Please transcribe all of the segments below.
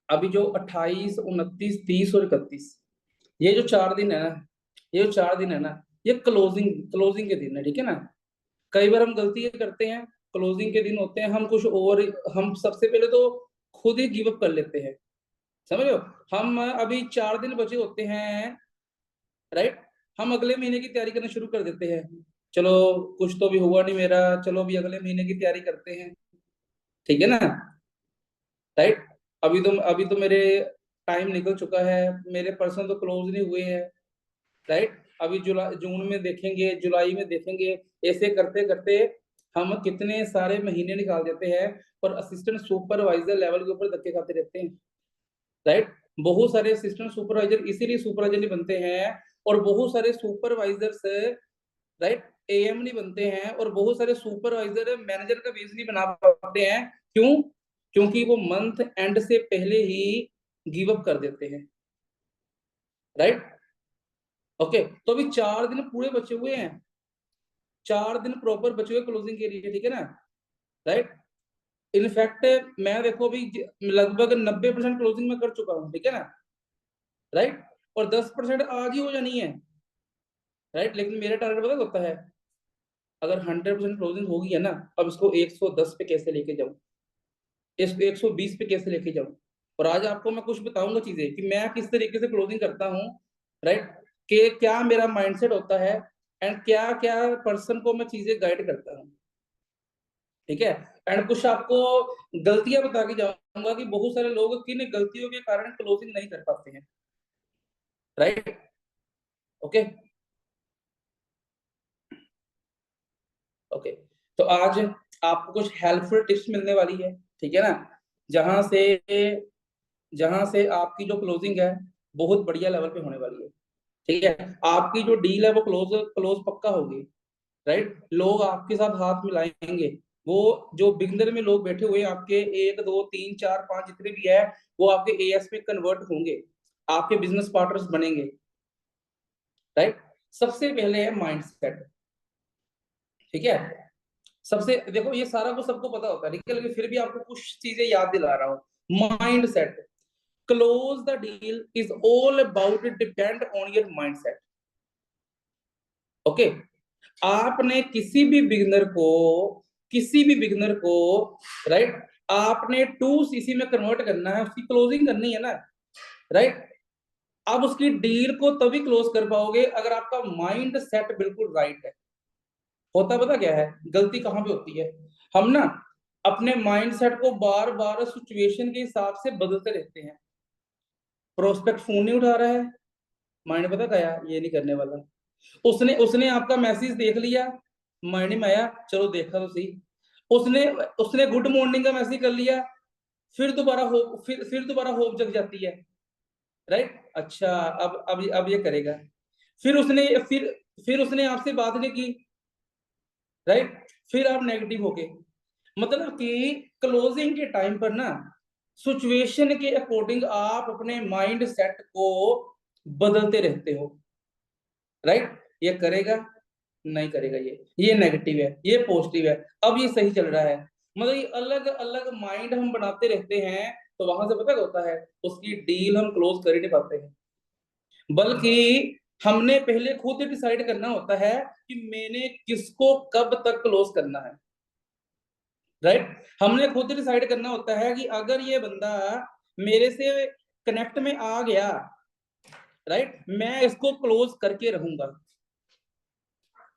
अभी जो 28, 29, 30 और 31, ये जो 4 दिन है ना, ये जो 4 दिन है ना, ये क्लोजिंग क्लोजिंग के दिन है, ठीक है ना। कई बार हम गलती ये करते हैं, क्लोजिंग के दिन होते हैं, हम कुछ और, हम सबसे पहले तो खुद ही गिव अप कर लेते हैं, समझ लो। हम अभी 4 दिन बचे होते हैं, राइट, हम अगले महीने की तैयारी करना शुरू कर देते हैं। चलो, कुछ तो भी हुआ नहीं मेरा, चलो अभी अगले महीने की तैयारी करते हैं, ठीक है ना, राइट। अभी तो मेरे टाइम निकल चुका है, मेरे पर्सन तो क्लोज नहीं हुए हैं, राइट। अभी जुलाई जून में देखेंगे, जुलाई में देखेंगे, ऐसे करते करते हम कितने सारे महीने निकाल देते हैं, और असिस्टेंट सुपरवाइजर लेवल के ऊपर धक्के खाते रहते हैं, राइट। बहुत सारे असिस्टेंट सुपरवाइजर इसीलिए सुपरवाइजर नहीं बनते हैं, और बहुत सारे सुपरवाइजर्स, राइट, एएम नहीं बनते हैं, और बहुत सारे सुपरवाइजर मैनेजर का बेस नहीं बना पाते हैं। क्यों? क्योंकि वो मंथ एंड से पहले ही गिव अप कर देते हैं, राइट। ओके, तो अभी 4 दिन पूरे बचे हुए हैं, 4 दिन प्रॉपर बचे हुए क्लोजिंग के लिए, ठीक है ना, राइट। इनफैक्ट मैं देखो अभी लगभग 90% क्लोजिंग में कर चुका हूँ, ठीक है ना, राइट। और 10% आज ही हो जानी है, राइट। लेकिन मेरा टारगेट पता होता है, अगर 100% क्लोजिंग होगी है ना, अब इसको 110 पे कैसे लेके जाऊं, इसको 120 पे कैसे लेके जाऊं। और आज आपको मैं कुछ बताऊंगा चीजें कि मैं किस तरीके से क्लोजिंग करता हूँ, राइट, कि क्या मेरा माइंडसेट होता है, एंड क्या क्या पर्सन को मैं चीजें गाइड करता हूँ, ठीक है। एंड कुछ आपको गलतियां बता के जाऊंगा कि बहुत सारे लोग किन गलतियों के कारण क्लोजिंग नहीं कर पाते हैं, राइट। Okay, okay. तो आज आपको कुछ हेल्पफुल टिप्स मिलने वाली है, ठीक है ना, जहां से जहां से आपकी जो क्लोजिंग है बहुत बढ़िया लेवल पे होने वाली है, ठीक है। आपकी जो डील है वो क्लोज क्लोज पक्का होगी, राइट। लोग आपके साथ हाथ मिलाएंगे, वो जो बिगनर में लोग बैठे हुए हैं आपके, 1, 2, 3, 4, 5 जितने भी है, वो आपके एएस में कन्वर्ट होंगे, आपके बिजनेस पार्टनर्स बनेंगे, राइट। सबसे पहले है माइंडसेट, ठीक है। सबसे देखो, ये सारा कुछ सबको पता होता है, ठीक है, लेकिन फिर भी आपको कुछ चीजें याद दिला रहा हूं। Mind set, close the deal is all about depend on your mind set, okay. आपने किसी भी बिगिनर को, राइट, आपने 2 सीसी में कन्वर्ट करना है, उसकी क्लोजिंग करनी है ना, राइट। आप उसकी डील को तभी क्लोज कर पाओगे अगर आपका माइंड सेट बिल्कुल राइट है। होता पता क्या है, गलती कहां पे होती है, हम ना अपने माइंड सेट को बार बार सिचुएशन के हिसाब से बदलते रहते हैं। प्रोस्पेक्ट फोन नहीं उठा रहा है, माइंड पता क्या, ये नहीं करने वाला। उसने उसने आपका मैसेज देख लिया, माइंड में आया, चलो देखा तो सही। उसने उसने गुड मॉर्निंग का मैसेज कर लिया, फिर दोबारा होप जग जाती है, राइट। अच्छा, अब ये करेगा। फिर उसने फिर उसने आपसे बात नहीं की, राइट। फिर आप नेगेटिव हो गए। मतलब कि क्लोजिंग के टाइम पर ना सिचुएशन के अकॉर्डिंग आप अपने माइंड सेट को बदलते रहते हो, राइट। ये करेगा, नहीं करेगा, ये नेगेटिव है, ये पॉजिटिव है, अब ये सही चल रहा है। मतलब ये अलग अलग माइंड हम बनाते रहते हैं, तो वहां से पता क्या होता है, उसकी डील हम क्लोज कर ही नहीं पाते हैं। बल्कि हमने पहले खुद डिसाइड करना होता है कि मैंने किसको कब तक क्लोज करना है, राइट। हमने खुद डिसाइड करना होता है कि अगर ये बंदा मेरे से कनेक्ट में आ गया, राइट, मैं इसको क्लोज करके रहूंगा,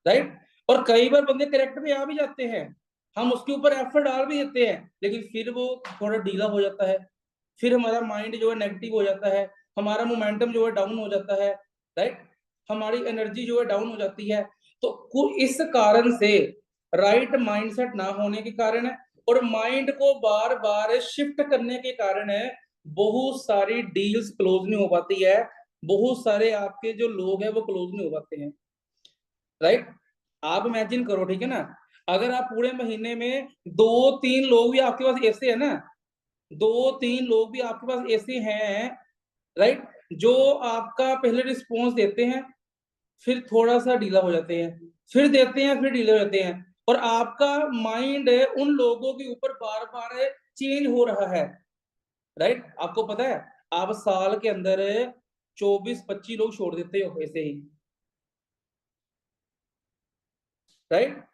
राइट। और कई बार बंदे करेक्ट पे आ भी जाते हैं, हम उसके ऊपर एफर्ट डाल भी देते हैं, लेकिन फिर वो थोड़ा ढीला हो जाता है, फिर हमारा माइंड जो है नेगेटिव हो जाता है, हमारा मोमेंटम जो है डाउन हो जाता है, राइट, हमारी एनर्जी जो है डाउन हो जाती है। तो इस कारण से राइट माइंडसेट ना होने के कारण और माइंड को बार बार शिफ्ट करने के कारण बहुत सारी डील्स क्लोज नहीं हो पाती है, बहुत सारे आपके जो लोग हैं वो क्लोज नहीं हो पाते हैं, राइट। आप इमेजिन करो, ठीक है ना, अगर आप पूरे महीने में 2-3 लोग भी आपके पास ऐसे है ना, 2-3 लोग भी आपके पास ऐसे हैं, राइट, जो आपका पहले रिस्पॉन्स देते हैं, फिर थोड़ा सा ढीला हो जाते हैं, फिर देते हैं, फिर ढीले हो जाते हैं, और आपका माइंड उन लोगों के ऊपर बार बार चेंज हो रहा है, राइट। आपको पता है आप साल के अंदर 24-25 लोग छोड़ देते हो ऐसे ही, राइट।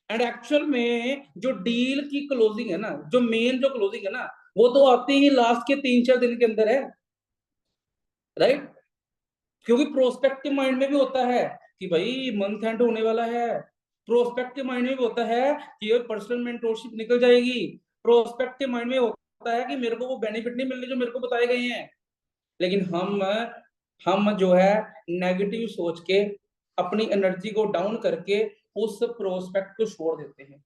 एंड एक्चुअल में जो डील की क्लोजिंग है ना, जो मेन जो क्लोजिंग है ना, वो तो आती ही लास्ट के 3-4 दिन के अंदर है, राइट। क्योंकि प्रोस्पेक्ट के माइंड में भी होता है कि भाई मंथ एंड होने वाला है, प्रोस्पेक्ट के माइंड में भी होता है कि ये पर्सनल मेंटोरशिप निकल जाएगी, प्रोस्पेक्ट के माइंड में होता है कि मेरे को वो बेनिफिट नहीं मिलने जो मेरे को बताए गए हैं। लेकिन हम जो है नेगेटिव सोच के अपनी एनर्जी को डाउन करके उस प्रोस्पेक्ट को छोड़ देते हैं,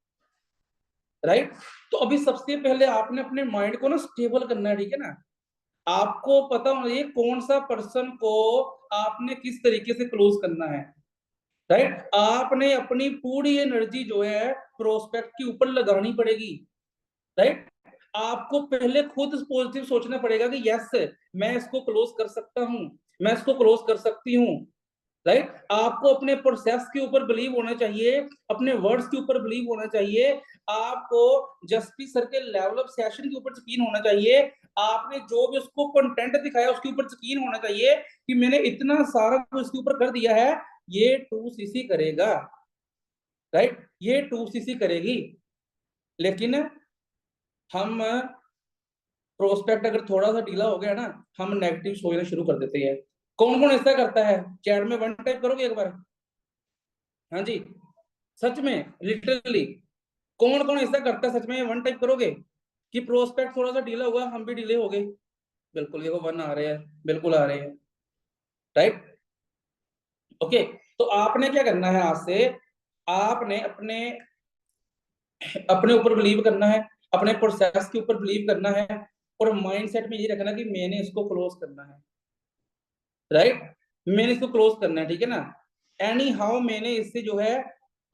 राइट। तो अभी सबसे पहले आपने अपने माइंड को ना स्टेबल करना है, ठीक है ना। आपको पता होना चाहिए कौन सा पर्सन को आपने किस तरीके से क्लोज करना है, राइट। आपने अपनी पूरी एनर्जी जो है प्रोस्पेक्ट के ऊपर लगानी पड़ेगी, राइट। आपको पहले खुद पॉजिटिव सोचना पड़ेगा कि यस मैं इसको क्लोज कर सकता हूं, मैं इसको क्लोज कर सकती हूँ, राइट। आपको अपने प्रोसेस के ऊपर बिलीव होना चाहिए, अपने वर्ड्स के ऊपर बिलीव होना चाहिए, आपको जस्टिस सर के लेवल ऑफ सेशन के ऊपर यकीन होना चाहिए, आपने जो भी उसको कंटेंट दिखाया उसके ऊपर यकीन होना चाहिए कि मैंने इतना सारा कुछ इसके ऊपर कर दिया है, ये 2cc करेगा, राइट, ये 2cc करेगी। लेकिन हम प्रोस्पेक्ट अगर थोड़ा सा ढीला हो गया ना, हम नेगेटिव सोचना शुरू कर देते हैं। कौन कौन ऐसा करता है, चैट में वन टाइप करोगे एक बार? हाँ जी, सच में लिटरली कौन कौन ऐसा करता है, सच में वन टाइप करोगे कि प्रोस्पेक्ट थोड़ा सा ढीला हुआ हम भी ढीले हो गए? बिल्कुल, देखो वन आ रहे हैं, बिल्कुल आ रहे हैं, राइट। ओके, तो आपने क्या करना है, आज से आपने अपने अपने ऊपर बिलीव करना है, अपने प्रोसेस के ऊपर बिलीव करना है, और माइंडसेट में ये रखना कि मैंने इसको क्लोज करना है, राइट। मैंने इसको क्लोज करना है, ठीक है ना। एनी हाउ मैंने इससे जो है,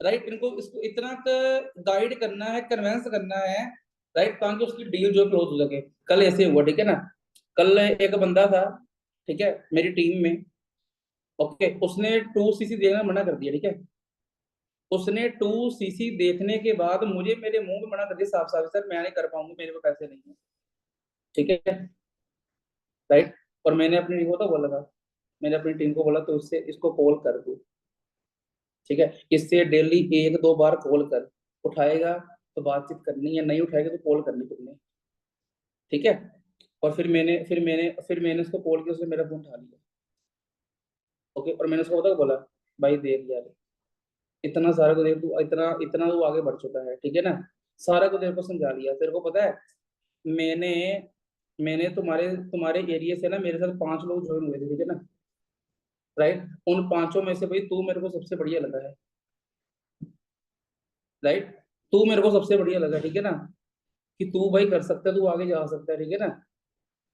राइट, इनको इसको इतना गाइड करना है, कन्वेंस करना है, राइट, ताकि उसकी डील जो क्लोज हो सके। कल ऐसे हुआ, ठीक है ना। कल एक बंदा था, ठीक है, मेरी टीम में, ओके, उसने 2cc देना मना कर दिया, ठीक है। उसने 2cc देखने के बाद मुझे मेरे मुंह में मना कर दिया साफ साफ, सर मैं नहीं कर पाऊंगा, मेरे को पैसे नहीं है, ठीक है, राइट। और मैंने अपनी टीम को तो बोला था, मैंने अपनी टीम को बोला तो उससे इसको कॉल कर दो, ठीक है, इससे डेली 1-2 बार कॉल कर, उठाएगा तो बातचीत करनी है, नहीं उठाएगा तो कॉल करनी तुमने, ठीक है। और फिर मैंने उसको कॉल किया, उसने मेरा फोन उठा लिया, ओके। और मैंने उसको बोला भाई देख यार, इतना सारा को देख, तू इतना इतना तू आगे बढ़ चुका है, ठीक है ना, सारा को तेरे को समझा लिया, तेरे को पता है मैंने मैंने तुम्हारे तुम्हारे एरिया से ना मेरे साथ 5 लोग ज्वाइन हुए थे, ठीक है ना, राइट। उन 5 में से भाई तू मेरे को सबसे बढ़िया लगा है, राइट। तू मेरे को सबसे बढ़िया लगा, ठीक है ना, कि तू भाई कर सकता है, तू आगे जा सकता है, ठीक है ना।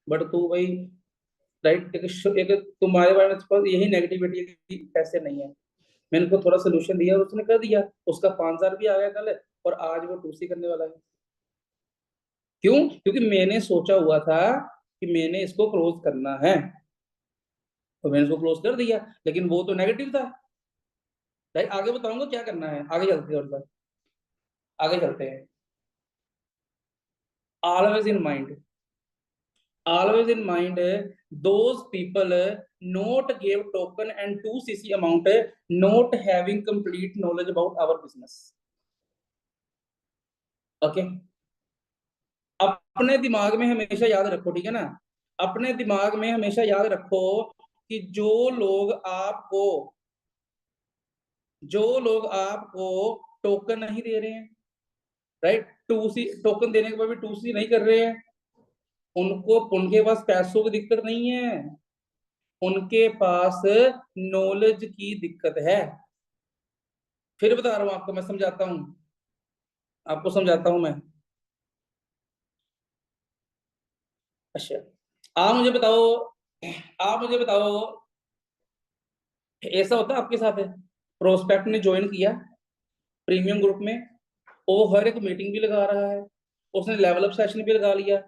बट तू भाई, राइट, एक तुम्हारे बारे में बस यही नेगेटिविटी की पैसे नहीं है। मैंने उसको थोड़ा सोल्यूशन दिया और उसने कर दिया, उसका 5,000 भी आ गया कल, और आज वो 2C करने वाला है। क्यों? क्योंकि मैंने सोचा हुआ था कि मैंने इसको क्लोज करना है, तो मैंने इसको क्लोज कर दिया, लेकिन वो तो नेगेटिव था, राइट। आगे बताऊंगा क्या करना है, आगे चलते हैं, और आगे चलते हैं। Always in mind, always in mind, those people not give token and 2cc amount, not having complete knowledge about our business, okay. अपने दिमाग में हमेशा याद रखो, ठीक है ना, अपने दिमाग में हमेशा याद रखो कि जो लोग आपको टोकन नहीं दे रहे हैं, राइट, 2C टोकन देने के बाद भी 2C नहीं कर रहे हैं, उनको उनके पास पैसों की दिक्कत नहीं है, उनके पास नॉलेज की दिक्कत है। फिर बता रहा हूं आपको, मैं समझाता हूं, आपको समझाता हूं मैं। अच्छा, आप मुझे बताओ, आप मुझे बताओ, ऐसा होता है आपके साथ है, प्रोस्पेक्ट ने ज्वाइन किया प्रीमियम ग्रुप में, वो हर एक मीटिंग भी लगा रहा है, उसने लेवल अप सेशन भी लगा लिया,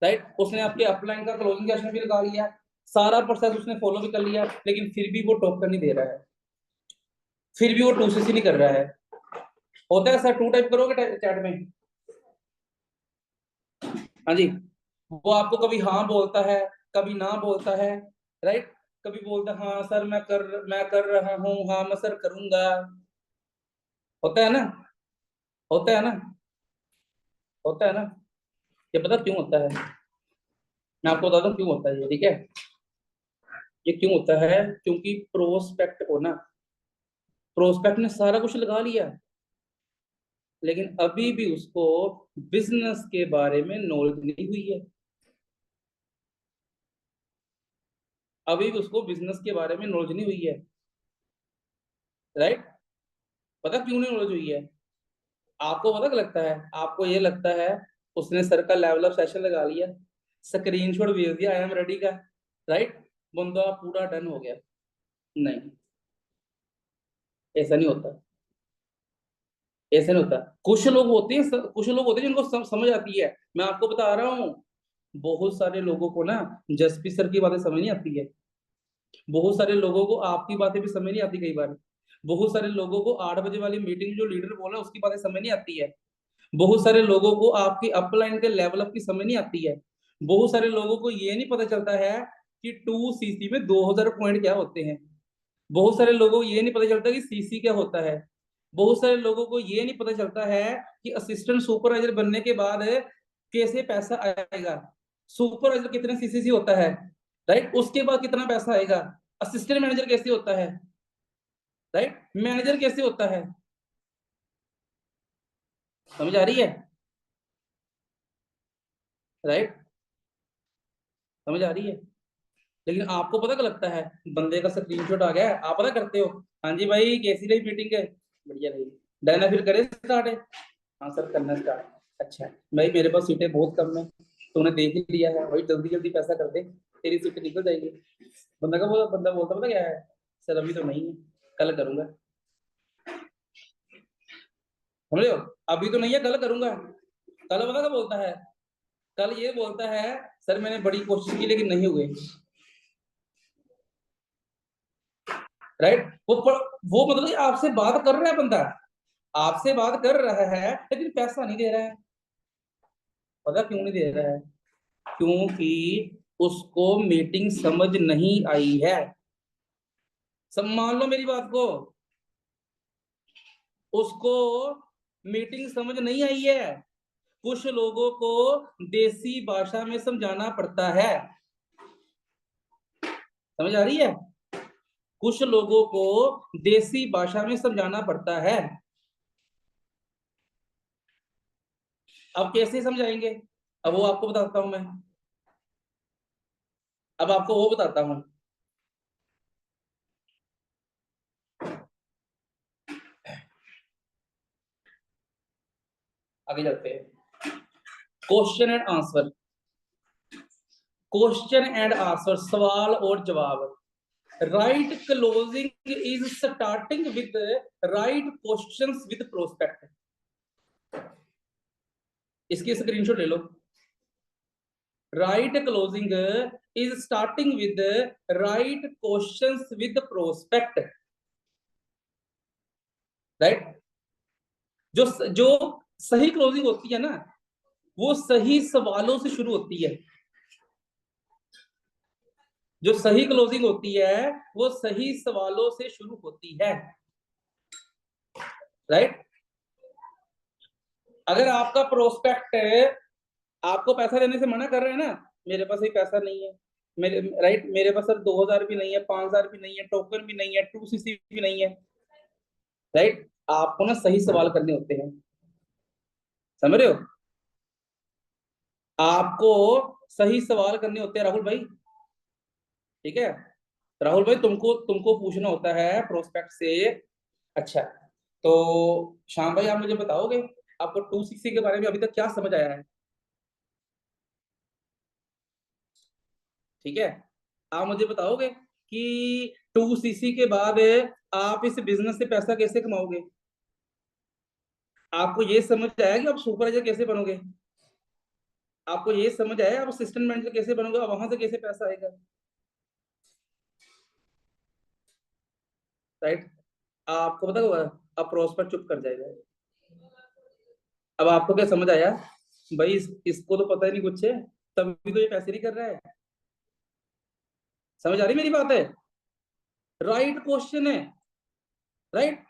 राइट, उसने आपके अपलाइन का क्लोजिंग सेशन भी लगा लिया, सारा प्रोसेस उसने फॉलो भी कर लिया, लेकिन फिर भी वो टोकन नहीं दे रहा है, फिर भी वो 2cc नहीं कर रहा है। होता है सर, 2 टाइप करोगे चैट में? हाँ जी, वो आपको कभी हाँ बोलता है, कभी ना बोलता है, राइट। कभी बोलता है हाँ सर मैं कर रहा हूँ, हाँ मैं सर करूंगा। होता है ना, होता है ना, होता है ना। ये पता क्यों होता है? मैं आपको बताता हूँ क्यों होता है ये, ठीक है। ये क्यों होता है? क्योंकि प्रोस्पेक्ट को ना, प्रोस्पेक्ट ने सारा कुछ लगा लिया, लेकिन अभी भी उसको बिजनेस के बारे में नॉलेज नहीं हुई है। अभी भी उसको बिजनेस के बारे में नॉलेज नहीं हुई है, राइट। पता क्यों नहीं नॉलेज हुई है? आपको पता क्या लगता है? आपको ये लगता है उसने सर का लेवल अप सेशन लगा लिया, स्क्रीनशॉट भेज दिया, आई एम रेडी का, राइट, बंदा पूरा डन हो गया। नहीं, ऐसा नहीं होता, ऐसा नहीं होता। कुछ लोग होते हैं, कुछ लोग होते हैं जिनको समझ आती है। मैं आपको बता रहा हूँ, बहुत सारे लोगों को ना जसपी सर की बातें समझ नहीं आती है। बहुत सारे लोगों को आपकी बातें भी समझ नहीं आती कई बार। बहुत सारे लोगों को 8 बजे वाली मीटिंग जो लीडर बोला उसकी बातें समझ नहीं आती है। बहुत सारे लोगों को आपकी अपलाइन के लेवल अप की समझ नहीं आती है। बहुत सारे लोगों को ये नहीं पता चलता है कि 2 सीसी में 2000 पॉइंट क्या होते हैं। बहुत सारे लोगों को ये नहीं पता चलता कि सीसी क्या होता है। बहुत सारे लोगों को ये नहीं पता चलता है कि असिस्टेंट सुपरवाइजर बनने के बाद कैसे पैसा आएगा। सुपरवाइजर कितने सीसी होता है, राइट, उसके बाद कितना पैसा आएगा। असिस्टेंट मैनेजर कैसे होता है, राइट, मैनेजर कैसे होता है। समझ आ रही है, राइट, समझ आ रही है। लेकिन आपको पता क्या लगता है? बंदे का स्क्रीनशॉट आ गया है, आप पता करते हो, हाँ जी भाई कैसी रही मीटिंग है, बढ़िया रही, डन है, फिर करें स्टार्ट है। हाँ सर करना स्टार्ट। अच्छा भाई मेरे पास सीटें बहुत कम है, तूने देख ही लिया है भाई, जल्दी जल्दी पैसा कर दे, तेरी सीटें निकल जाएगी। बंदा बोलता पता क्या है, सर अभी तो नहीं है, कल करूंगा। समझ हो, अभी तो नहीं है कल करूंगा। कल पता क्या बोलता है? कल ये बोलता है सर मैंने बड़ी कोशिश की लेकिन नहीं हुए, राइट। वो मतलब कि आपसे बात कर रहा है बंदा, आपसे बात कर रहा है लेकिन पैसा नहीं दे रहा है। पता क्यों नहीं दे रहा है? क्योंकि उसको मीटिंग समझ नहीं आई है। सब मान लो मेरी बात को, उसको मीटिंग समझ नहीं आई है। कुछ लोगों को देसी भाषा में समझाना पड़ता है। समझ आ रही है? कुछ लोगों को देसी भाषा में समझाना पड़ता है। अब कैसे समझाएंगे? अब वो आपको बताता हूं मैं, अब आपको वो बताता हूं। आगे चलते हैं, question and answer, question and answer, सवाल और जवाब। Right closing is starting with right questions with prospect. इसकी स्क्रीनशॉट ले लो। Right closing is starting with right questions with prospect, right. जो सही क्लोजिंग होती है ना, वो सही सवालों से शुरू होती है। जो सही क्लोजिंग होती है वो सही सवालों से शुरू होती है, राइट। अगर आपका प्रोस्पेक्ट आपको पैसा देने से मना कर रहे हैं ना, मेरे पास ही पैसा नहीं है, मेरे, राइट, मेरे पास सर 2000 भी नहीं है, 5000 भी नहीं है, टोकन भी नहीं है, 2 सीसी भी नहीं है, राइट। आपको ना सही सवाल करने होते हैं, समझ रहे हो? आपको सही सवाल करने होते हैं राहुल भाई, ठीक है। राहुल भाई तुमको तुमको पूछना होता है प्रोस्पेक्ट से। अच्छा, तो श्याम भाई आप मुझे बताओगे आपको 2 सीसी के बारे में अभी तक क्या समझ आया है? ठीक है, आप मुझे बताओगे कि 2 सीसी के बाद आप इस बिजनेस से पैसा कैसे कमाओगे? आपको ये समझ आया कि आप सुपरवाइजर कैसे बनोगे? आपको ये समझ आया आप असिस्टेंट मैनेजर कैसे बनोगे और वहां से कैसे पैसा आएगा, राइट। आपको पता होगा, अब प्रोस्पेक्ट चुप कर जाएगा। अब आपको क्या समझ आया? भाई इसको तो पता ही नहीं कुछ है, तभी तो ये पैसे नहीं कर रहा है। समझ आ रही मेरी बात है? राइट क्वेश्चन है। राइट।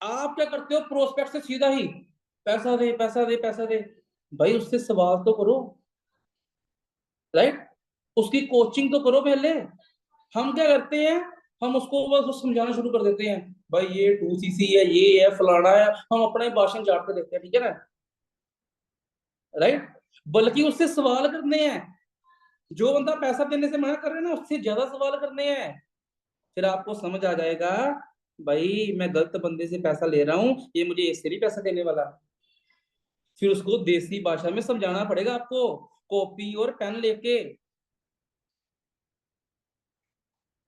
आप क्या करते हो, प्रोस्पेक्ट से सीधा ही पैसा दे पैसा दे पैसा दे। भाई उससे सवाल तो करो। राइट। उसकी कोचिंग तो करो पहले। हम क्या करते हैं, हम उसको बस समझाना शुरू कर देते हैं, भाई ये 2cc है, ये है, फलाना है, हम अपना ही भाषण चाटते देते हैं, ठीक है ना? राइट। बल्कि उससे सवाल करने हैं। जो बंदा पैसा देने से मना कर रहे हैं ना, उससे ज्यादा सवाल करने हैं। फिर आपको समझ आ जाएगा, भाई मैं गलत बंदे से पैसा ले रहा हूं, ये मुझे इससे नहीं पैसा देने वाला। फिर उसको देसी भाषा में समझाना पड़ेगा आपको, कॉपी और पेन लेके।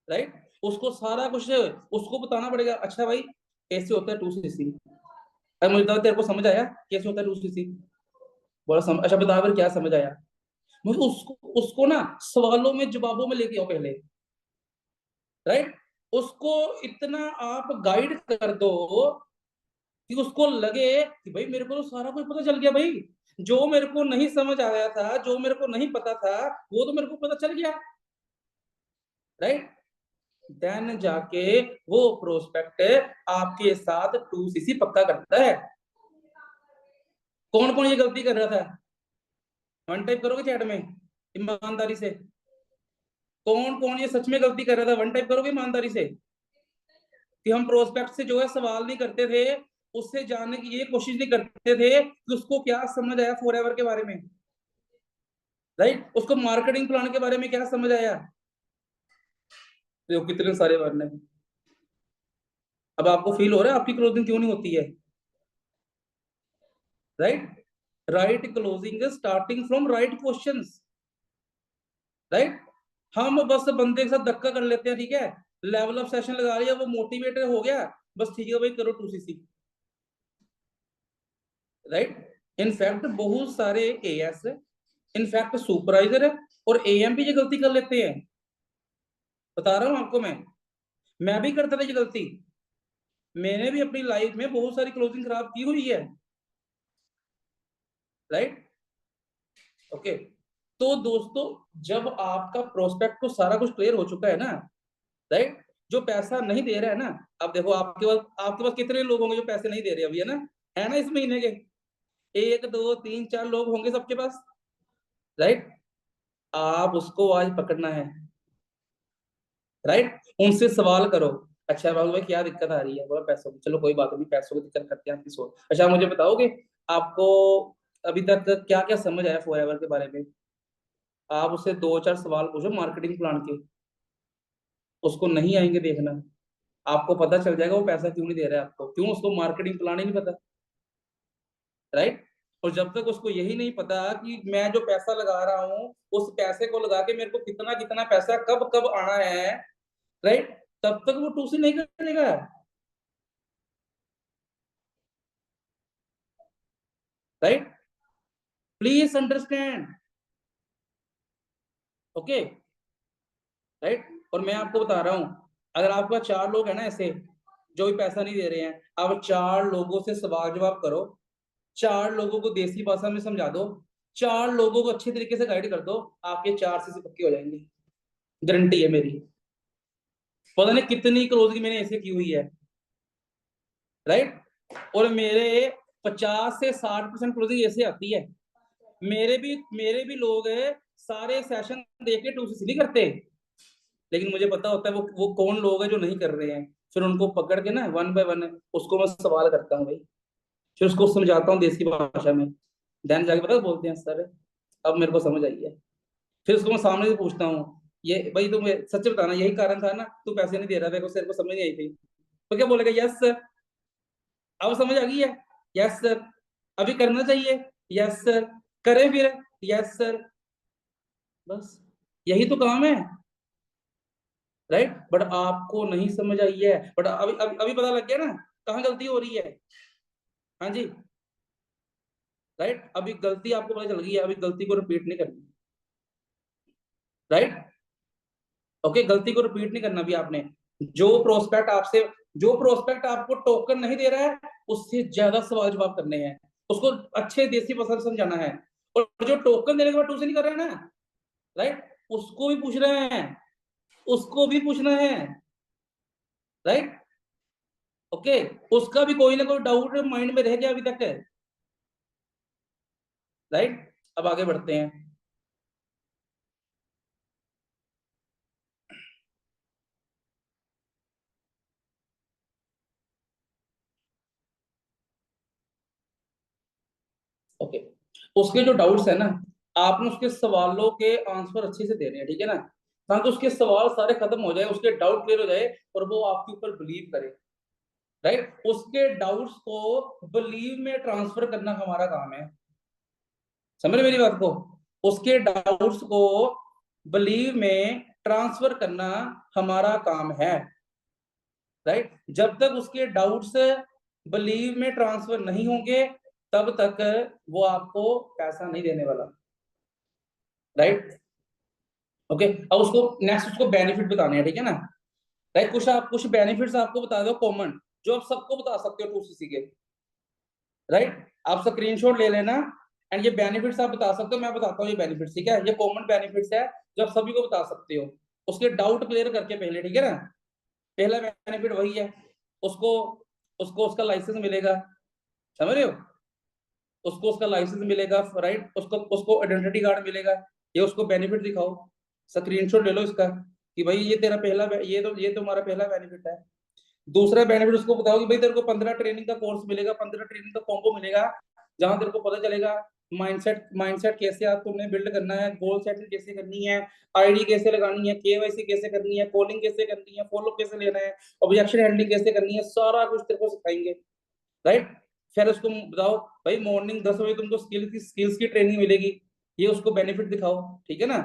राइट। उसको सारा कुछ उसको बताना पड़ेगा। अच्छा भाई कैसे होता है 2cc? अरे मुझे बता, तेरे को समझ आया कैसे होता है 2cc? बोला अच्छा बता फिर क्या समझ आया। मुझे उसको उसको ना सवालों में जवाबों में लेके आओ पहले। राइट। उसको इतना आप गाइड कर दो कि उसको लगे कि भाई मेरे को तो सारा कुछ पता चल गया भाई। जो मेरे को नहीं समझ आया था, जो मेरे को नहीं पता था, वो तो मेरे को पता चल गया। राइट। देन जाके वो प्रोस्पेक्ट आपके साथ 2cc पक्का करता है। कौन कौन ये गलती कर रहा था? वन टाइप करोगे चैट में ईमानदारी से? कौन कौन ये सच में गलती कर रहा था? वन टाइप करोगे ईमानदारी से कि हम प्रोस्पेक्ट से जो है सवाल नहीं करते थे, उससे जानने की ये कोशिश नहीं करते थे कि उसको क्या समझ आया फॉरएवर के बारे में। राइट। उसको मार्केटिंग प्लान के बारे में क्या समझ आया? देखो कितने सारे वर्ण है। अब आपको फील हो रहा है आपकी क्लोजिंग क्यों नहीं होती है? Right. Right closing starting from right questions. Right. हम बस बंदे के साथ धक्का कर लेते हैं, ठीक है, लेवल अप सेशन लगा लिया, वो मोटिवेटेड हो गया, बस ठीक है भाई करो 2cc। राइट। इनफैक्ट बहुत सारे एएस, इनफैक्ट सुपरवाइजर और एएम भी ये गलती कर लेते हैं। बता रहा हूं आपको मैं भी करता था ये गलती। मैंने भी अपनी लाइफ में बहुत सारी क्लोजिंग खराब की हुई है। राइट। ओके। तो दोस्तों जब आपका प्रोस्पेक्ट को सारा कुछ क्लियर हो चुका है ना, राइट, जो पैसा नहीं दे रहा है ना, अब देखो आपके पास कितने लोग होंगे जो पैसे नहीं दे रहे अभी, है ना इस महीने के? 1 2 3 4 लोग होंगे सबके पास। राइट। आप उसको आज पकड़ना है। राइट। उनसे सवाल करो। अच्छा बाबू भाई क्या दिक्कत आ रही है? बोला पैसों की। चलो कोई बात नहीं, पैसों की दिक्कत करते हैं आपकी सोच। अच्छा मुझे बताओगे आपको अभी तक क्या क्या समझ आया फॉरएवर के बारे में? आप उससे 2 4 सवाल पूछो मार्केटिंग प्लान के। उसको नहीं आएंगे देखना, आपको पता चल जाएगा वो पैसा क्यों नहीं दे रहा है आपको, क्यों उसको मार्केटिंग प्लान ही नहीं पता। राइट। और जब तक उसको यही नहीं पता कि मैं जो पैसा लगा रहा हूँ उस पैसे को लगा के मेरे को कितना कितना पैसा कब कब आना है, राइट, तब तक वो 2C नहीं करेगा। Right. Please understand. Okay. Right. और मैं आपको बता रहा हूं, अगर आपके पास 4 लोग है ना ऐसे जो भी पैसा नहीं दे रहे हैं, आप 4 लोगों से सवाल जवाब करो, 4 लोगों को देसी भाषा में समझा दो, 4 लोगों को अच्छे तरीके से गाइड कर दो, आपके 4 CC पक्के हो जाएंगे। गारंटी है मेरी। पता नहीं कितनी क्लोजिंग मैंने ऐसे की हुई है। राइट। और मेरे 50 से 60% क्लोजिंग ऐसे आती है। मेरे भी लोग सारे सेशन देख के 2CC नहीं करते, लेकिन मुझे पता होता है वो कौन लोग हैं जो नहीं कर रहे हैं। फिर उनको पकड़ के ना वन बाय वन उसको मैं सवाल करता हूँ भाई, फिर उसको समझाता हूँ देसी भाषा में। देन जाके पता बोलते हैं सर अब मेरे को समझ आई है। फिर उसको मैं सामने से पूछता हूँ, ये भाई तुम सच बताना यही कारण था ना, तू पैसे नहीं दे रहा था, तेरे को समझ नहीं आई थी? तो क्या बोलेगा? Yes sir. अब समझ आ गई है? Yes sir. अभी करना चाहिए? Yes sir. करें फिर? Yes sir. बस यही तो काम है। राइट। बट आपको नहीं समझ आई है, बट अभी अभी अभी पता लग गया ना कहाँ गलती हो रही है। हाँ जी। राइट। अभी गलती आपको पता चल गई है, अभी गलती को रिपीट नहीं करनी। राइट। ओके। गलती को रिपीट नहीं करना भी आपने। जो प्रोस्पेक्ट आपसे जो प्रोस्पेक्ट आपको टोकन नहीं दे रहा है उससे ज्यादा सवाल जवाब करने हैं, उसको अच्छे देसी भाषा में समझाना है। और जो टोकन देने के बाद 2C नहीं कर रहा है ना, राइट, उसको भी पूछ रहे हैं, उसको भी पूछना है, राइट। ओके, उसका भी कोई ना कोई डाउट माइंड में रह गया अभी तक, राइट। अब आगे बढ़ते हैं। ओके, उसके जो डाउट्स है ना, आपने उसके सवालों के आंसर अच्छे से देने हैं, ठीक है ना, ताकि उसके सवाल सारे खत्म हो जाए, उसके डाउट क्लियर हो जाए और वो आपके ऊपर बिलीव करे, राइट। उसके डाउट्स को बिलीव में ट्रांसफर करना हमारा काम है, समझ रहे मेरी बात को। उसके डाउट्स को बिलीव में ट्रांसफर करना हमारा काम है, राइट। जब तक उसके डाउट्स बिलीव में ट्रांसफर नहीं होंगे तब तक वो आपको पैसा नहीं देने वाला, राइट। ओके, अब उसको नेक्स्ट उसको बेनिफिट बताने हैं, ठीक है ना, राइट। कुछ बेनिफिट्स आपको बता दो कॉमन, जो आप सबको बता सकते हो 2cc के, राइट। आप स्क्रीनशॉट ले लेना एंड ये बेनिफिट्स आप बता सकते हो, मैं बताता हूँ ये बेनिफिट्स, ठीक है। ये कॉमन बेनिफिट्स है जो आप सभी को बता सकते हो, उसके डाउट क्लियर करके पहले, ठीक है ना। पहला बेनिफिट वही है, उसको उसको उसका लाइसेंस मिलेगा, समझ रहे हो, उसको उसका लाइसेंस मिलेगा, राइट। उसको उसको आइडेंटिटी कार्ड मिलेगा। ये उसको बेनिफिट दिखाओ, स्क्रीनशॉट ले लो इसका कि भाई ये तेरा पहला, ये तुम्हारा पहला बेनिफिट है। दूसरा बेनिफिट उसको बताओ कि भाई तेरे को 15 ट्रेनिंग का कोर्स मिलेगा, 15 ट्रेनिंग का कॉम्बो मिलेगा, जहां तेरे को पता चलेगा माइंडसेट माइंडसेट कैसे आप तुमने बिल्ड करना है, गोल सेटिंग कैसे करनी है, आईडी कैसे लगानी है, केवाईसी कैसे करनी है, कॉलिंग कैसे करनी है, फॉलो कैसे लेना है, ऑब्जेक्शन हैंडलिंग कैसे करनी है, सारा कुछ तेरे को सिखाएंगे, राइट। फिर उसको बताओ भाई मॉर्निंग 10 बजे तुमको स्किल्स की ट्रेनिंग मिलेगी, ये उसको बेनिफिट दिखाओ, ठीक है ना।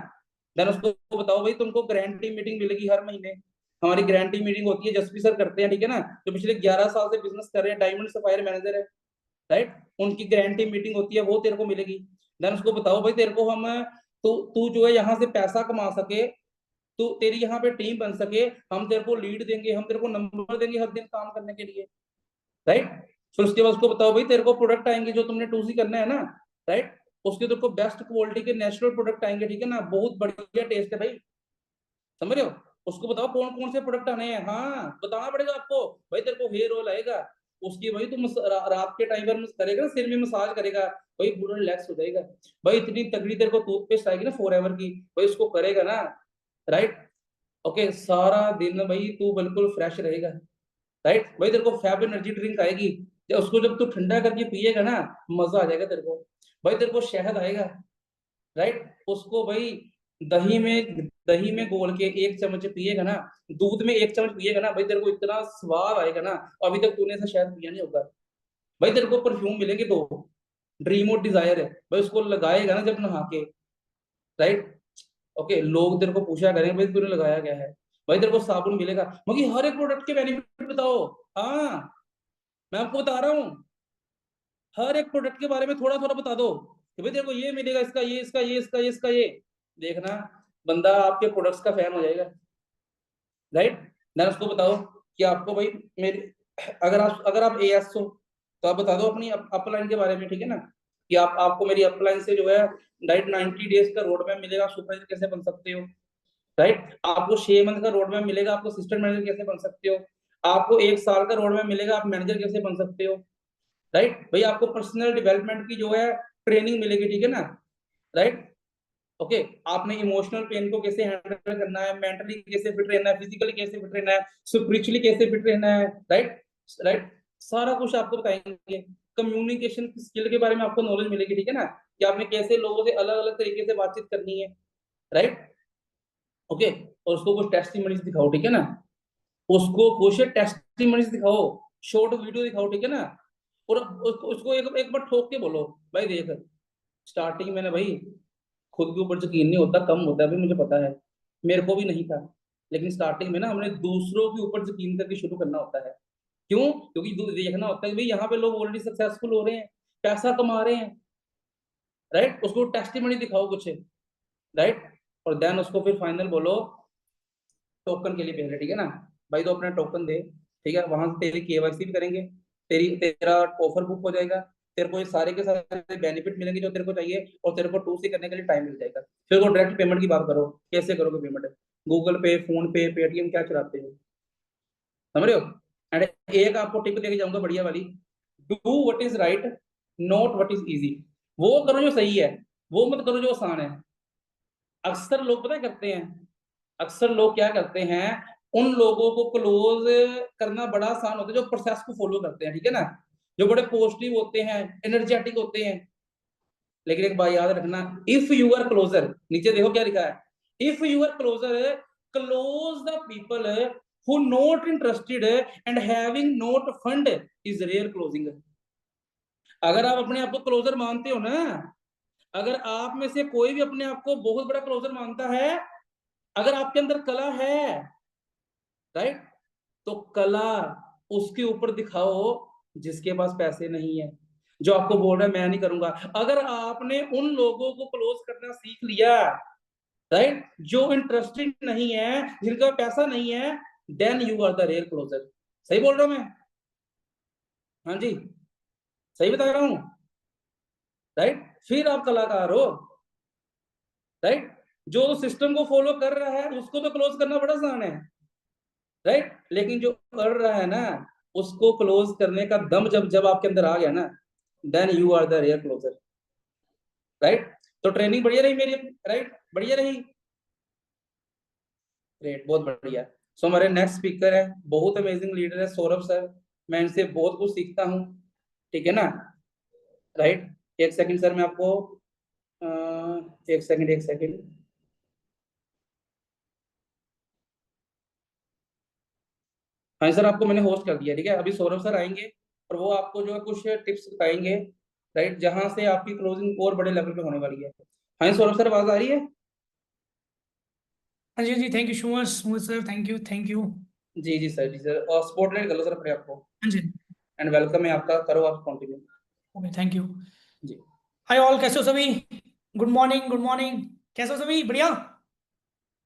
देन उसको बताओ भाई तुमको ग्रैंड टीम मीटिंग मिलेगी हर महीने, हमारी ग्रैंड टीम मीटिंग होती है, जसपी सर करते हैं, ठीक है ना, जो पिछले 11 साल से बिजनेस कर रहे हैं, डायमंड सफायर मैनेजर है, राइट। उनकी ग्रैंड टीम मीटिंग होती है, वो तेरे को मिलेगी। देन उसको बताओ भाई तेरे को हम, तू तू जो है यहाँ से पैसा कमा सके, तू तेरी यहाँ पे टीम बन सके, हम तेरे को लीड देंगे, हम तेरे को नंबर देंगे हर दिन काम करने के लिए, राइट। फिर उसके बाद उसको बताओ भाई तेरे को प्रोडक्ट आएंगे जो तुमने 2C करना है ना, राइट, उसके तेरे को बेस्ट क्वालिटी के नेचुरल प्रोडक्ट आएंगे, ठीक है ना, बहुत बढ़िया टेस्ट है भाई, समझ रहे हो। उसको बताओ कौन कौन से प्रोडक्ट आने हैं, हाँ बताना पड़ेगा आपको, भाई तेरे को हेयर ऑयल आएगा, उसकी भाई तुम रात के टाइम पर करेगा ना, सिर में मसाज करेगा, भाई पूरा रिलैक्स हो जाएगा। भाई इतनी तगड़ी तेरे को टूथपेस्ट आएगी ना फॉरएवर की, भाई उसको करेगा ना, राइट। ओके, सारा दिन भाई तू बिल्कुल फ्रेश रहेगा, राइट। भाई तेरे को फैब एनर्जी ड्रिंक आएगी, जब उसको जब तू ठंडा करके पिएगा ना, मजा आ जाएगा तेरे को। भाई तेरे को शहद आएगा, राइट, उसको भाई दही में गोल के 1 चम्मच पिएगा ना, दूध में 1 चम्मच पिएगा ना, भाई तेरे को इतना स्वाद आएगा ना, अभी तक तूने ऐसा शहद पिया नहीं होगा। भाई तेरे को परफ्यूम मिलेगी 2, ड्रीम और डिजायर है, भाई उसको लगाएगा ना जब नहा के, राइट। ओके, लोग तेरे को पूछा करेंगे भाई तूने लगाया क्या है। भाई तेरे को साबुन मिलेगा, मगर हर एक प्रोडक्ट के बेनिफिट बताओ, हाँ मैं आपको बता रहा हूँ, हर एक प्रोडक्ट के बारे में थोड़ा थोड़ा बता दो कि भाई देखो ये मिलेगा, इसका ये, इसका ये, इसका ये, इसका ये, देखना बंदा आपके प्रोडक्ट्स का फैन हो जाएगा, राइट। देन उसको बताओ कि आपको भाई मेरे, अगर आप एएस हो तो आप बता दो अपनी अपलाइन के बारे में, ठीक है ना, कि आपको मेरी अपलाइन से जो है डाइट 90 डेज का रोड मैप मिलेगा, सुपरवाइजर कैसे बन सकते हो, राइट। आपको 6 मंथ का रोड मैप मिलेगा, आपको असिस्टेंट मैनेजर कैसे बन सकते हो, आपको 1 साल का रोड मैप मिलेगा, आप मैनेजर कैसे बन सकते हो, राइट। भाई आपको पर्सनल डेवलपमेंट की जो है ट्रेनिंग मिलेगी, ठीक है ना, राइट। ओके, आपने इमोशनल पेन को कैसे हैंडल करना है, मेंटली कैसे फिट रहना है, फिजिकली कैसे फिट रहना है, स्पिरिचुअली कैसे फिट रहना है, राइट, राइट, सारा कुछ आपको बताएंगे। कम्युनिकेशन स्किल के बारे में आपको नॉलेज मिलेगी, ठीक है ना, कि आपने कैसे लोगों से अलग अलग तरीके से बातचीत करनी है, राइट। ओके, और उसको कुछ टेस्टिमोनीज दिखाओ, ठीक है ना, उसको कुछ टेस्टिमोनीज दिखाओ, शॉर्ट वीडियो दिखाओ, ठीक है ना, और उसको एक बार ठोक के बोलो भाई देख, स्टार्टिंग में ना भाई खुद के ऊपर यकीन नहीं होता, कम होता है भाई, मुझे पता है, मेरे को भी नहीं था, लेकिन स्टार्टिंग में ना हमने दूसरों के ऊपर यकीन करके शुरू करना होता है। क्यों? क्योंकि देखना होता है कि भाई यहाँ पे लोग ऑलरेडी सक्सेसफुल हो रहे हैं, पैसा कमा रहे हैं, राइट, उसको टेस्टिमनी दिखाओ कुछ, राइट, और देन उसको फिर फाइनल बोलो टोकन के लिए पहले, ठीक है ना, भाई तो अपना टोकन दे, ठीक है, वहां से तेरी केवाईसी भी करेंगे, तेरा ऑफर बुक हो जाएगा, तेरे को ये सारे के सारे बेनिफिट मिलेंगे जो तेरे को चाहिए, और तेरे को 2C करने के लिए टाइम मिल जाएगा। फिर वो डायरेक्ट पेमेंट की बात करो, कैसे करोगे पेमेंट? गूगल पे, फोन पे, पेटीएम क्या चलाते हो, समझ रहे हो? एंड एक आपको टिप देके जाऊंगा बढ़िया वाली, do what is right, not what is easy. वो करो जो सही है, वो मत करो जो आसान है। अक्सर लोग पता है करते हैं, अक्सर लोग क्या करते हैं, उन लोगों को क्लोज करना बड़ा आसान होता है जो प्रोसेस को फॉलो करते हैं, ठीक है ना, जो बड़े पॉजिटिव होते हैं, एनर्जेटिक होते हैं। लेकिन एक बात याद रखना, इफ यू आर क्लोजर, नीचे देखो क्या लिखा है, if you are closer, close the people who not interested and having not fund is rare closing. अगर आप अपने आप को क्लोजर मानते हो ना, अगर आप में से कोई भी अपने आप को बहुत बड़ा क्लोजर मानता है, अगर आपके अंदर कला है, राइट, तो कला उसके ऊपर दिखाओ जिसके पास पैसे नहीं है, जो आपको बोल रहा है मैं नहीं करूंगा। अगर आपने उन लोगों को क्लोज करना सीख लिया, राइट, जो इंटरेस्टेड नहीं है, जिनका पैसा नहीं है, then you are the real closer. सही बोल रहा हूं मैं? हाँ जी, सही बता रहा हूँ, राइट। फिर आप कलाकार हो, राइट। जो सिस्टम को फॉलो कर रहा है उसको तो क्लोज करना बड़ा आसान है, राइट, लेकिन जो कर रहा है ना, उसको क्लोज करने का दम जब जब आपके अंदर आ गया ना, then you are the real closer, right. तो ट्रेनिंग बढ़िया रही मेरी, राइट, बढ़िया रही, ग्रेट, बहुत बढ़िया। सो हमारे नेक्स्ट स्पीकर है, बहुत अमेजिंग लीडर है, सौरभ सर। मैं इनसे बहुत कुछ सीखता हूँ, ठीक है ना, राइट। एक सेकंड सर, मैं आपको एक सेकंड, एक सेकंड। हाँ सर, आपको मैंने होस्ट कर दिया, ठीक है। अभी सौरभ सर आएंगे और वो आपको जो है कुछ टिप्स बताएंगे, राइट, जहां से आपकी क्लोजिंग और बड़े लेवल पे होने वाली है। हाँ सौरभ सर, आवाज आ रही है? हाँ जी जी, thank you so much Sumit sir, thank you thank you. जी जी सर, जी सर, और स्पॉटलाइट कर लो सर अपने आपको। हाँ जी। एंड वेलकम है आपका, करो आप कंटिन्यू। Okay, thank you. जी। हाय ऑल, कैसे हो सभी? Good morning, good morning. कैसे हो सभी? बढ़िया,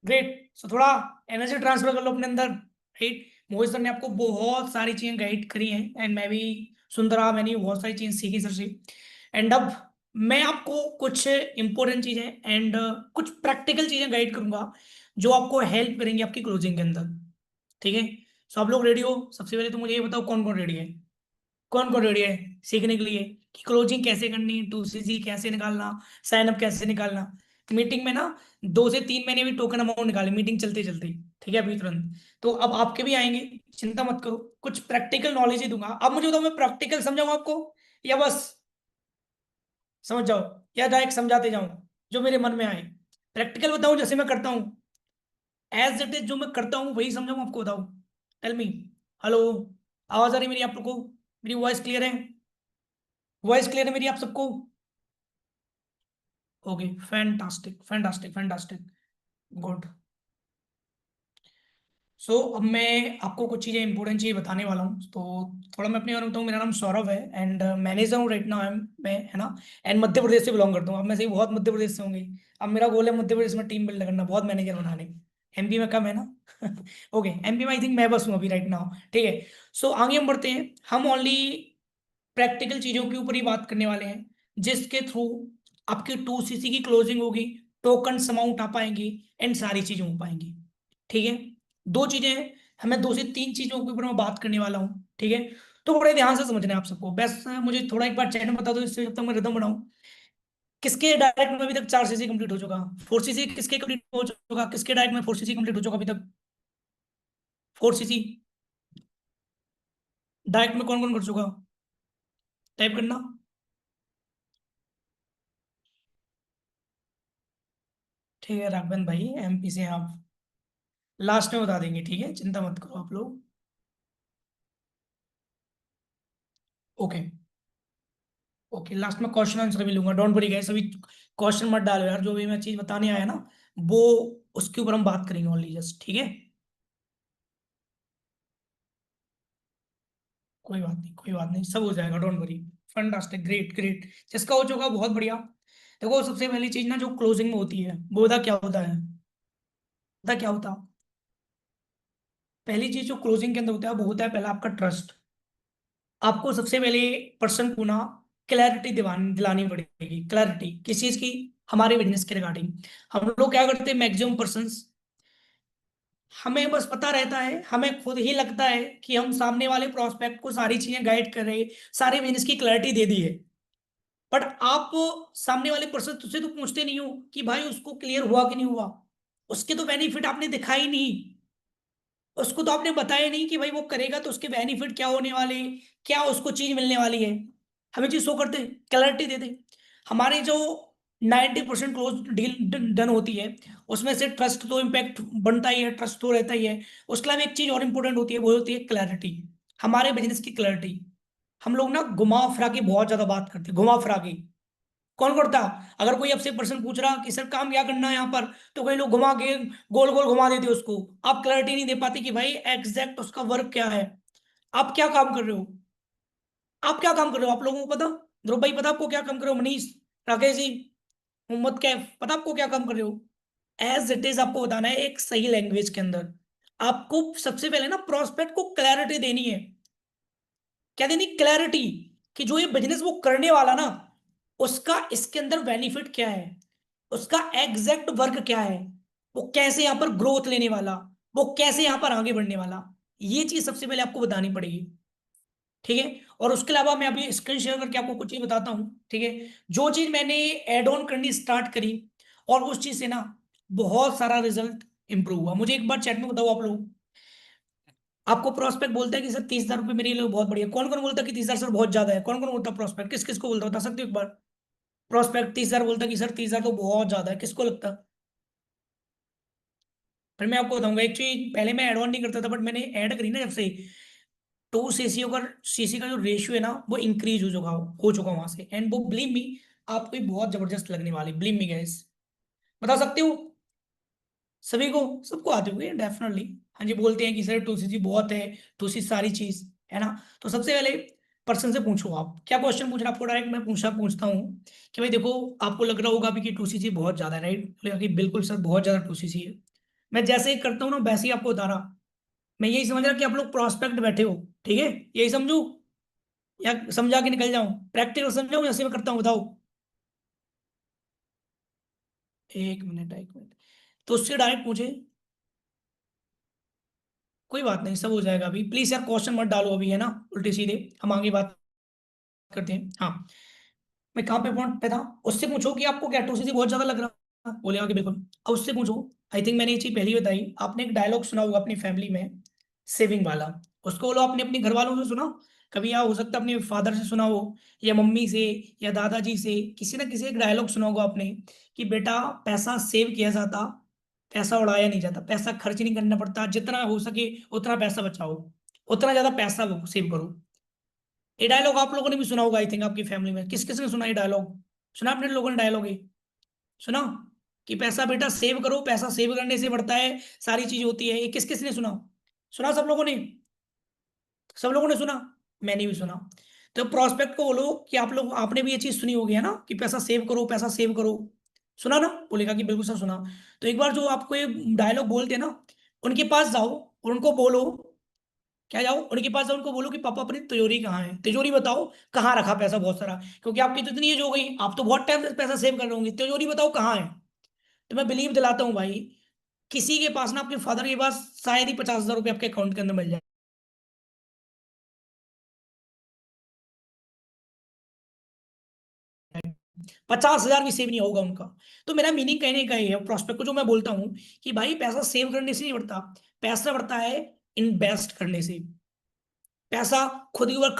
ग्रेट। सो थोड़ा एनर्जी ट्रांसफर कर लो अपने अंदर, राइट। मोहित सर ने आपको बहुत सारी चीजें गाइड करी हैं एंड मैं भी सुन रहा, मैंने भी बहुत सारी चीजें सीखी सर से। एंड अब मैं आपको कुछ इंपॉर्टेंट चीजें एंड कुछ प्रैक्टिकल चीजें गाइड करूंगा जो आपको हेल्प करेंगी आपकी क्लोजिंग के अंदर, ठीक है। सो आप लोग रेडी हो? सबसे पहले तो मुझे ये बताओ कौन कौन रेडी है, कौन कौन रेडी है सीखने के लिए कि क्लोजिंग कैसे करनी, 2CC कैसे निकालना, साइन अप कैसे निकालना। मीटिंग में ना 2 से 3 महीने भी टोकन अमाउंट निकाले मीटिंग चलते चलते, ठीक है, अभी तुरंत। तो अब आपके भी आएंगे, चिंता मत करो, कुछ प्रैक्टिकल नॉलेज ही दूंगा। अब मुझे बताओ, मैं प्रैक्टिकल समझाऊँ आपको या बस समझ जाओ, या डायरेक्ट समझाते जाऊं जो मेरे मन में आए? प्रैक्टिकल बताऊं जैसे मैं करता हूँ, एज इट इज जो मैं करता हूँ वही समझाऊं आपको? बताओ, टेल मी। हेलो, आवाज आ रही है मेरी आप लोग को? मेरी वॉइस क्लियर है? वॉइस क्लियर है मेरी आप सबको? Okay, fantastic fantastic fantastic, good. अब मैं आपको कुछ चीज़ें इंपॉर्टेंट चीज़ बताने वाला हूँ। तो थोड़ा मैं अपने बारे में बताऊँ, मेरा नाम सौरभ है एंड मैनेजर हूँ राइट नाउ, मैं, है ना। एंड मध्य प्रदेश से बिलोंग करता हूँ। अब मैं सही बहुत मध्य प्रदेश से होंगे। अब मेरा गोल है मध्य प्रदेश में टीम बिल्ड करना, बहुत मैनेजर बनाने। MP में कम है ना। ओके, MP में आई थिंक मैं बस हूँ अभी राइट नाउ, ठीक है। आगे हम बढ़ते हैं, हम ओनली प्रैक्टिकल चीजों के ऊपर ही बात करने वाले हैं जिसके थ्रू आपकी 2CC की क्लोजिंग होगी, टोकन अमाउंट आ पाएंगी एंड सारी चीजें हो पाएंगी, ठीक है। दो चीजें हैं, हमें 2 से 3 चीजों के ऊपर मैं बात करने वाला हूँ, ठीक है। तो बड़े ध्यान से समझना है आप सबको। बस मुझे थोड़ा एक बार चैट में बता दो, इससे जब तक मैं रिदम बनाऊं। किसके डायरेक्ट में अभी तक 4CC कंप्लीट हो चुका? 4CC किसके कंप्लीट हो चुका? किसके डायरेक्ट में 4CC कंप्लीट हो चुका अभी तक? 4CC डायरेक्ट में कौन कौन कर चुका? टाइप करना। ठीक है राघवन भाई, MP से हैं आप, लास्ट में बता देंगे, ठीक है, चिंता मत करो आप लोग। ओके, ओके, लास्ट में क्वेश्चन आंसर भी लूंगा, डोंट वरी गाइस। अभी क्वेश्चन मत डालो यार, जो भी मैं चीज बताने आया ना वो उसके ऊपर हम बात करेंगे ओनली, जस्ट, ठीक है। कोई बात नहीं, कोई बात नहीं, सब हो जाएगा, don't worry. Fantastic, great great, जिसका हो चुका बहुत बढ़िया। देखो, सबसे पहली चीज ना जो क्लोजिंग में होती है वो बता क्या होता है? बता क्या होता? पहली चीज जो क्लोजिंग के अंदर होता है वो होता है पहला आपका ट्रस्ट। आपको सबसे पहले पर्सन को ना क्लैरिटी दिलानी पड़ेगी। क्लैरिटी किस चीज की? हमारे बिजनेस के रिगार्डिंग। हम लोग क्या करते हैं, मैक्सिमम पर्संस, हमें बस पता रहता है, हमें खुद ही लगता है कि हम सामने वाले प्रोस्पेक्ट को सारी चीजें गाइड कर रहे हैं, सारे बिजनेस की क्लैरिटी दे दी है। बट आप सामने वाले पर्सन से तो पूछते नहीं हो कि भाई उसको क्लियर हुआ कि नहीं हुआ, उसके तो बेनिफिट आपने दिखाई नहीं, उसको तो आपने बताया नहीं कि भाई वो करेगा तो उसके बेनिफिट क्या होने वाले हैं, क्या उसको चीज मिलने वाली है। हमें चीज शो करते, क्लैरिटी देते। हमारी जो 90% क्लोज डील डन होती है, उसमें से ट्रस्ट तो इम्पैक्ट बनता ही है, ट्रस्ट तो रहता ही है। उसके अलावा एक चीज और इंपॉर्टेंट होती है, वो होती है क्लैरिटी, हमारे बिजनेस की क्लैरिटी। हम लोग ना घुमा फिरा के बहुत ज्यादा बात करते हैं, घुमा फिरा के। कौन करता? अगर कोई आपसे पर्सन पूछ रहा कि सर काम क्या करना है यहाँ पर, तो कई लोग घुमा के गोल गोल घुमा देते उसको। आप क्लैरिटी नहीं दे पाते कि भाई एग्जैक्ट उसका वर्क क्या है, आप क्या काम कर रहे हो, आप क्या काम कर रहे हो। आप लोगों को पता? ध्रुव भाई पता आपको क्या काम कर रहे हो? मनीष, राकेश जी, मोहम्मद कैफ, पता आपको क्या काम कर रहे हो? एज इट इज आपको बताना है एक सही लैंग्वेज के अंदर। आपको सबसे पहले ना प्रोस्पेक्ट को क्लैरिटी देनी है। क्या देनी? क्लैरिटी, कि जो ये बिजनेस वो करने वाला ना, उसका इसके अंदर बेनिफिट क्या है, उसका एग्जैक्ट वर्क क्या है, वो कैसे यहां पर ग्रोथ लेने वाला, वो कैसे यहां पर आगे बढ़ने वाला, ये चीज सबसे पहले आपको बतानी पड़ेगी। ठीक है? और उसके अलावा मैं अभी स्क्रीन शेयर करके आपको कुछ चीज बताता हूँ। ठीक है? जो चीज मैंने एड ऑन करनी स्टार्ट करी, और उस चीज से ना बहुत सारा रिजल्ट इंप्रूव हुआ। मुझे एक बार चैट में बताओ आप लोग, आपको प्रोस्पेक्ट बोलता है कि सर 30,000 रुपये मेरे लिए बहुत बढ़िया, कौन कौन बोलता है कि 30,000 सर बहुत ज्यादा है? कौन कौन बोलता है प्रोस्पेक्ट? किस किस को बोलता है, बता सकते हो एक बार? प्रोस्पेक्ट 30,000 बोलता है कि सर 30,000 तो बहुत ज्यादा है, किसको लगता है? फिर मैं आपको बताऊंगा एक चीज, पहले मैं एड ऑन नहीं करता था, बट मैंने ऐड करी ना जब से, तो सीसी का जो रेशियो है ना, वो इंक्रीज हो चुका वहां से। एंड वो बिलीव मी, आपको भी बहुत जबरदस्त लगने वाली, बिलीव मी गाइस। बता सकते हो? सभी को, सबको आते होंगे डेफिनेटली। हाँ जी, बोलते हैं कि सर टू सी बहुत है, टू सी सारी चीज है ना। तो सबसे पहले पर्सन से पूछो, आप क्या क्वेश्चन पूछ रहे हैं आपको, डायरेक्ट मैं पूछता हूँ कि भाई देखो, आपको लग रहा होगा भी कि टू सी बहुत ज्यादा है, राइट? बोलेगा कि बिल्कुल सर बहुत ज्यादा टू सी है। मैं जैसे ही करता हूँ ना वैसे ही आपको बता रहा, मैं यही समझ रहा कि आप लोग प्रोस्पेक्ट बैठे हो। ठीक है? यही समझू या समझा के निकल जाऊं? प्रैक्टिकल समझाऊं जैसे मैं करता हूँ, बताओ। एक मिनट, एक मिनट। तो उससे डायरेक्ट पूछे, कोई बात नहीं, सब हो जाएगा अभी। प्लीज यार क्वेश्चन मत डालो अभी, है ना, उल्टे सीधे। हम आगे बात करते हैं। हाँ, मैं कहाँ पे पॉइंट पे था? उससे पूछो कि आपको क्या टू बहुत ज्यादा लग रहा, बोलेगा कि बिल्कुल। अब उससे पूछो, आई थिंक मैंने ये चीज पहले ही बताई, आपने एक डायलॉग सुना होगा अपनी फैमिली में, सेविंग वाला। उसको बोलो आपने अपने घर वालों से सुना, कभी या हो सकता है अपने फादर से सुना हो, या मम्मी से, या दादाजी से, किसी ना किसी एक डायलॉग सुना होगा आपने, कि बेटा पैसा सेव किया जाता, पैसा उड़ाया नहीं जाता, पैसा खर्च नहीं करना पड़ता, जितना हो सके उतना पैसा बचाओ, उतना ज्यादा पैसा सेव करो। ये डायलॉग आप लोगों ने भी सुना होगा आई थिंक, आपकी फैमिली में किस किस ने सुना ये डायलॉग? सुना अपने लोगों ने डायलॉग ये? सुना कि पैसा बेटा सेव करो, पैसा सेव करने से बढ़ता है, सारी चीज होती है, ये किस किस ने सुना? सुना सब लोगों ने? सब लोगों ने सुना? मैंने भी सुना। तो प्रोस्पेक्ट को बोलो कि आप लोग, आपने भी ये चीज सुनी होगी है ना, कि पैसा सेव करो, पैसा सेव करो। सुना ना? बोलेगा कि बिल्कुल सर सुना। तो एक बार जो आपको ये डायलॉग बोलते हैं ना, उनके पास जाओ और उनको बोलो, क्या जाओ उनके पास जाओ, उनको बोलो कि पापा अपनी तिजोरी कहाँ है, तिजोरी बताओ कहाँ रखा पैसा बहुत सारा, क्योंकि आपकी तो इतनी एज हो गई, आप तो बहुत टाइम से पैसा सेव कर रहे होंगे, तिजोरी बताओ कहाँ है। तो मैं बिलीव दिलाता हूँ भाई, किसी के पास ना, आपके फादर के पास शायद ही 50,000 रुपये आपके अकाउंट के अंदर मिल जाए। 50,000 भी सेव नहीं होगा उनका। तो मेरा मीनिंग कहने का ये है, प्रोस्पेक्ट को जो मैं बोलता हूँ कि भाई पैसा सेव करने से नहीं बढ़ता, पैसा बढ़ता है इन्वेस्ट करने से। पैसा खुद के ऊपर